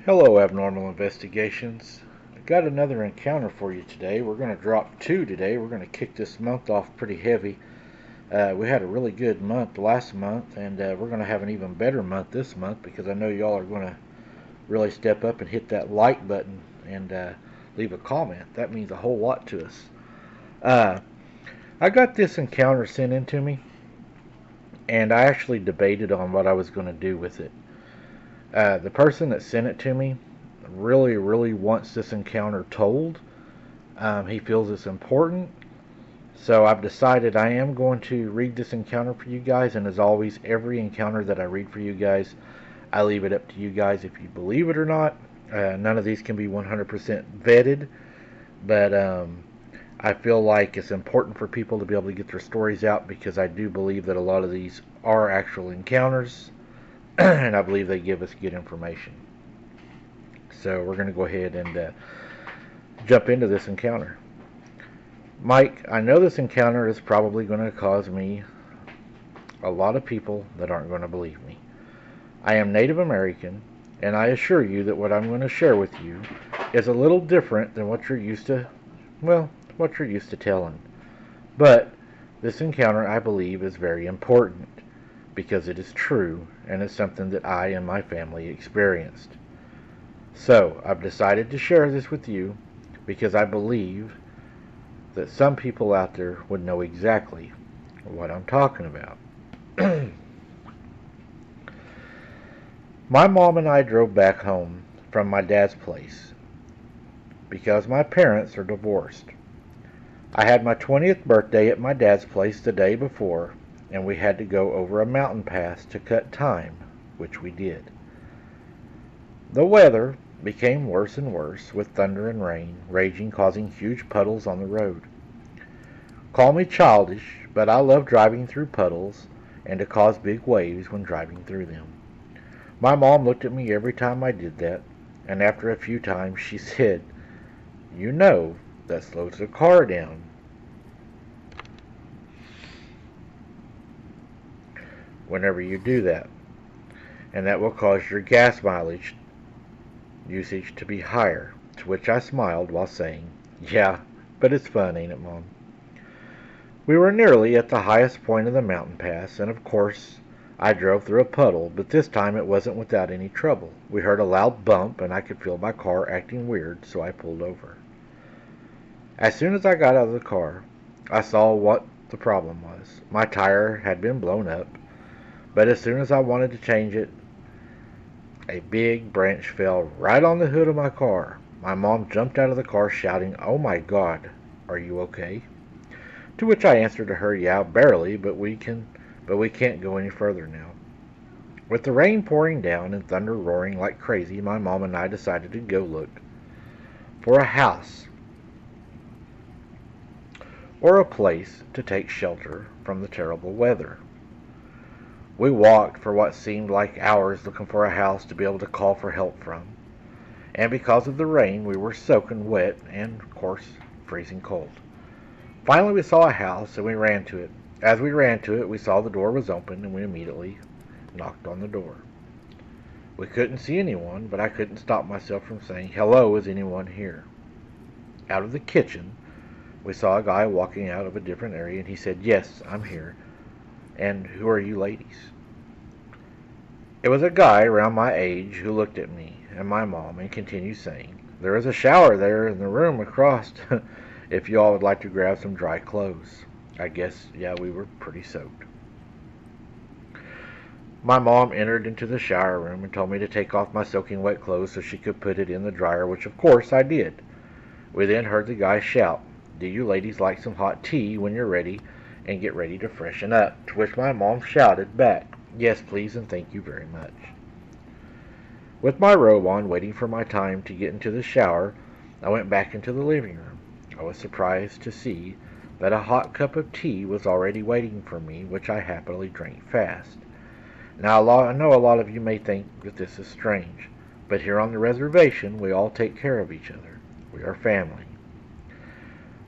Hello, Abnormal Investigations. I got another encounter for you today. We're going to drop two today. We're going to kick this month off pretty heavy. We had a really good month last month, and we're going to have an even better month this month because I know y'all are going to really step up and hit that like button and leave a comment. That means a whole lot to us. Uh, I got this encounter sent in to me, and I actually debated on what I was going to do with it. The person that sent it to me really wants this encounter told. He feels it's important. So I've decided I am going to read this encounter for you guys, and as always, every encounter that I read for you guys, I leave it up to you guys if you believe it or not. None of these can be 100% vetted, but I feel like it's important for people to be able to get their stories out because I do believe that a lot of these are actual encounters, and I believe they give us good information. So we're going to go ahead and jump into this encounter. Mike, I know this encounter is probably going to cause me a lot of people that aren't going to believe me. I am Native American, and I assure you that what I'm going to share with you is a little different than what you're used to, what you're used to telling. But this encounter, I believe, is very important because it is true and it's something that I and my family experienced. So, I've decided to share this with you because I believe that some people out there would know exactly what I'm talking about. My mom and I drove back home from my dad's place because my parents are divorced. I had my 20th birthday at my dad's place the day before, and we had to go over a mountain pass to cut time, which we did. The weather became worse and worse, with thunder and rain raging, causing huge puddles on the road. Call me childish, but I love driving through puddles and to cause big waves when driving through them. My mom looked at me every time I did that, and after a few times she said, "You know, that slows the car down whenever you do that, and that will cause your gas mileage usage to be higher." To which I smiled while saying, "Yeah, but it's fun, ain't it, Mom?" We were nearly at the highest point of the mountain pass, and of course I drove through a puddle, but this time it wasn't without any trouble. We heard a loud bump, and I could feel my car acting weird, so I pulled over. As soon as I got out of the car, I saw what the problem was. My tire had been blown up, but as soon as I wanted to change it, a big branch fell right on the hood of my car. My mom jumped out of the car shouting, "Oh my God, are you okay?" To which I answered to her, "Yeah, barely, but we can't go any further now." With the rain pouring down and thunder roaring like crazy, my mom and I decided to go look for a house or a place to take shelter from the terrible weather. We walked for what seemed like hours looking for a house to be able to call for help from, and because of the rain we were soaking wet and, of course, freezing cold. Finally we saw a house and we ran to it. As we ran to it, we saw the door was open and we immediately knocked on the door. We couldn't see anyone, but I couldn't stop myself from saying, "Hello, is anyone here?" Out of the kitchen, we saw a guy walking out of a different area, and he said, "Yes, I'm here. And who are you ladies?" It was a guy around my age who looked at me and my mom and continued saying, "There is a shower there in the room across if you all would like to grab some dry clothes." I guess, yeah, we were pretty soaked. My mom entered into the shower room and told me to take off my soaking wet clothes so she could put it in the dryer, which of course I did. We then heard the guy shout, "Do you ladies like some hot tea when you're ready and get ready to freshen up?" To which my mom shouted back, "Yes, please, and thank you very much." With my robe on, waiting for my time to get into the shower, I went back into the living room. I was surprised to see that a hot cup of tea was already waiting for me, which I happily drank fast. Now, I know a lot of you may think that this is strange, but here on the reservation, we all take care of each other. We are family.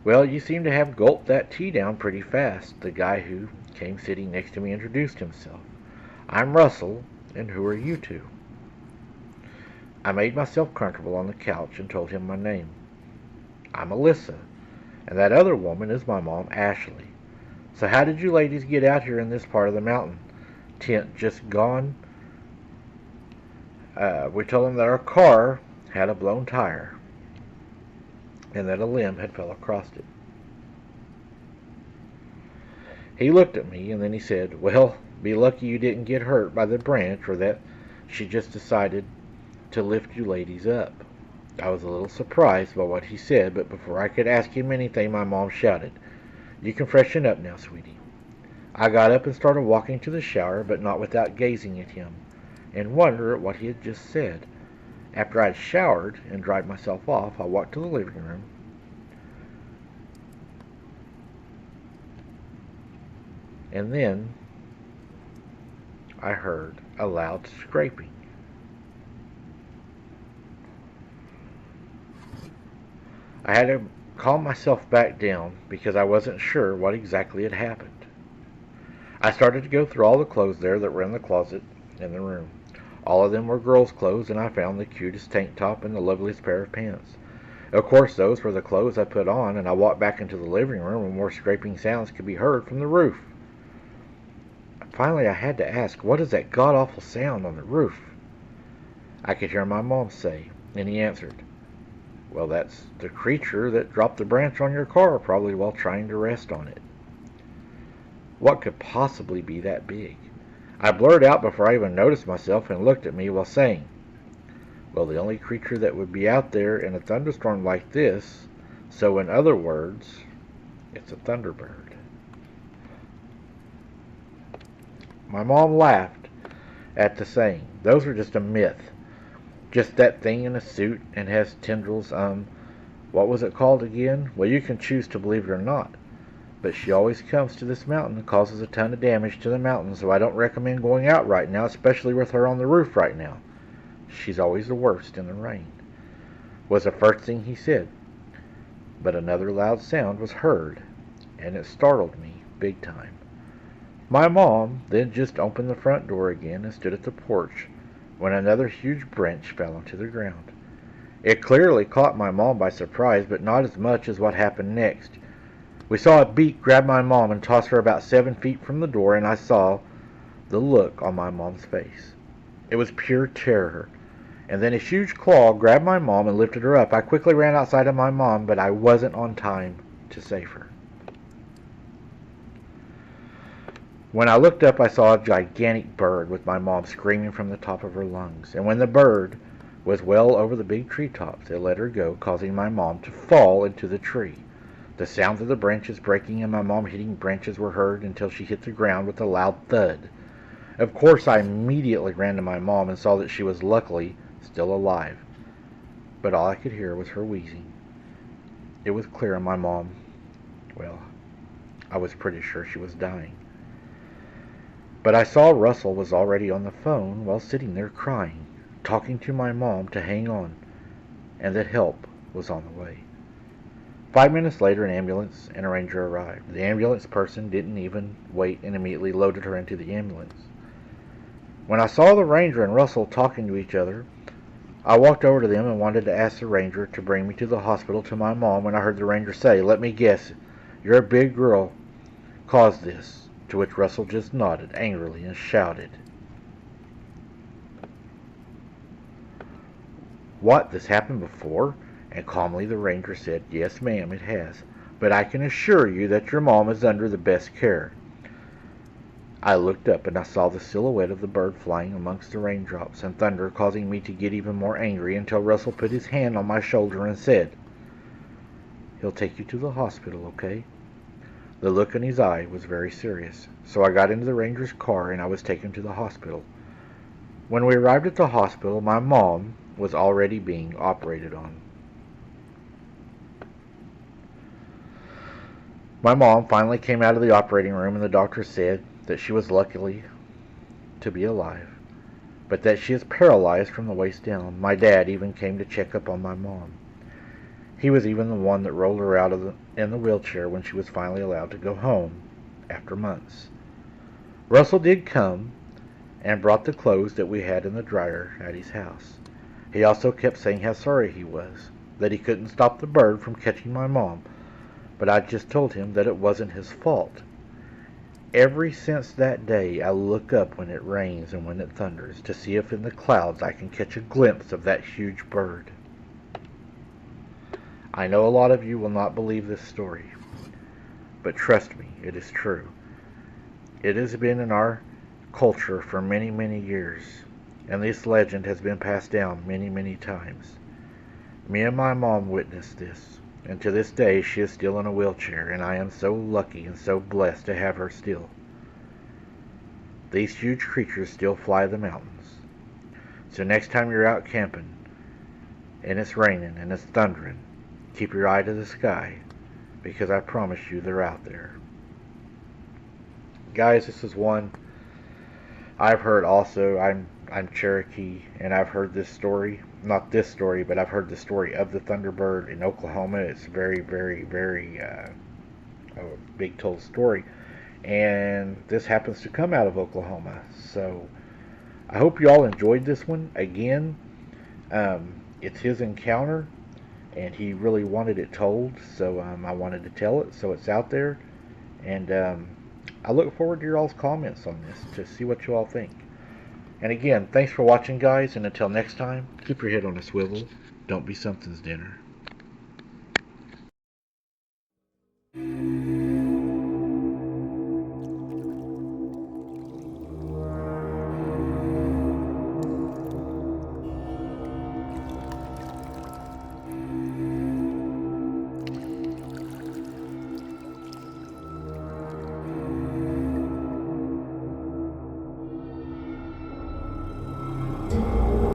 "Well, you seem to have gulped that tea down pretty fast." The guy who came sitting next to me introduced himself. "I'm Russell, and who are you two?" I made myself comfortable on the couch and told him my name. I'm Alyssa, and that other woman is my mom, Ashley. So how did you ladies get out here in this part of the mountain? Tent just gone? We told him that our car had a blown tire and that a limb had fell across it. He looked at me and then he said, well, be lucky you didn't get hurt by the branch or that she just decided to lift you ladies up. I was a little surprised by what he said, but before I could ask him anything, my mom shouted, you can freshen up now, sweetie. I got up and started walking to the shower, but not without gazing at him and wonder at what he had just said. After I had showered and dried myself off, I walked to the living room. And then I heard a loud scraping. I had to calm myself back down because I wasn't sure what exactly had happened. I started to go through all the clothes there that were in the closet in the room. All of them were girls' clothes, and I found the cutest tank top and the loveliest pair of pants. Of course, those were the clothes I put on, and I walked back into the living room where more scraping sounds could be heard from the roof. Finally, I had to ask, what is that god-awful sound on the roof? I could hear my mom say, and he answered, well, that's the creature that dropped the branch on your car, probably while trying to rest on it. What could possibly be that big? I blurted out before I even noticed myself and looked at me while saying, well, the only creature that would be out there in a thunderstorm like this, so in other words, it's a Thunderbird. My mom laughed at the saying. Those were just a myth. Just that thing in a suit and has tendrils, what was it called again? Well, you can choose to believe it or not. But she always comes to this mountain and causes a ton of damage to the mountain, so I don't recommend going out right now, especially with her on the roof right now. She's always the worst in the rain, was the first thing he said. But another loud sound was heard, and it startled me big time. My mom then just opened the front door again and stood at the porch when another huge branch fell onto the ground. It clearly caught my mom by surprise, but not as much as what happened next. We saw a beak grab my mom and toss her about 7 feet from the door, and I saw the look on my mom's face. It was pure terror. And then a huge claw grabbed my mom and lifted her up. I quickly ran outside of my mom, but I wasn't on time to save her. When I looked up, I saw a gigantic bird with my mom screaming from the top of her lungs. And when the bird was well over the big treetops, it let her go, causing my mom to fall into the tree. The sounds of the branches breaking and my mom hitting branches were heard until she hit the ground with a loud thud. Of course, I immediately ran to my mom and saw that she was luckily still alive. But all I could hear was her wheezing. It was clear my mom, well, I was pretty sure she was dying. But I saw Russell was already on the phone while sitting there crying, talking to my mom to hang on, and that help was on the way. 5 minutes later, an ambulance and a ranger arrived. The ambulance person didn't even wait and immediately loaded her into the ambulance. When I saw the ranger and Russell talking to each other, I walked over to them and wanted to ask the ranger to bring me to the hospital to my mom when I heard the ranger say, let me guess, you're a big girl caused this, to which Russell just nodded angrily and shouted, what, this happened before? And calmly the ranger said, yes, ma'am, it has. But I can assure you that your mom is under the best care. I looked up and I saw the silhouette of the bird flying amongst the raindrops and thunder, causing me to get even more angry until Russell put his hand on my shoulder and said, he'll take you to the hospital, okay? The look in his eye was very serious. So I got into the ranger's car and I was taken to the hospital. When we arrived at the hospital, my mom was already being operated on. My mom finally came out of the operating room and the doctor said that she was lucky to be alive, but that she is paralyzed from the waist down. My dad even came to check up on my mom. He was even the one that rolled her out in the wheelchair when she was finally allowed to go home after months. Russell did come and brought the clothes that we had in the dryer at his house. He also kept saying how sorry he was, that he couldn't stop the bird from catching my mom, but I just told him that it wasn't his fault. Ever since that day, I look up when it rains and when it thunders to see if in the clouds I can catch a glimpse of that huge bird. I know a lot of you will not believe this story, but trust me, it is true. It has been in our culture for many, many years, and this legend has been passed down many, many times. Me and my mom witnessed this, and to this day she is still in a wheelchair, and I am so lucky and so blessed to have her still. These huge creatures still fly the mountains. So next time you're out camping, and it's raining and it's thundering, keep your eye to the sky, because I promise you they're out there. Guys, this is one I've heard also. I'm Cherokee, and I've heard this story. Not this story, but I've heard the story of the Thunderbird in Oklahoma. It's very, very, very a big told story. And this happens to come out of Oklahoma. So I hope you all enjoyed this one. Again, it's his encounter, and he really wanted it told, so I wanted to tell it, so it's out there. And I look forward to your all's comments on this to see what you all think. And again, thanks for watching, guys, and until next time, keep your head on a swivel. Don't be something's dinner.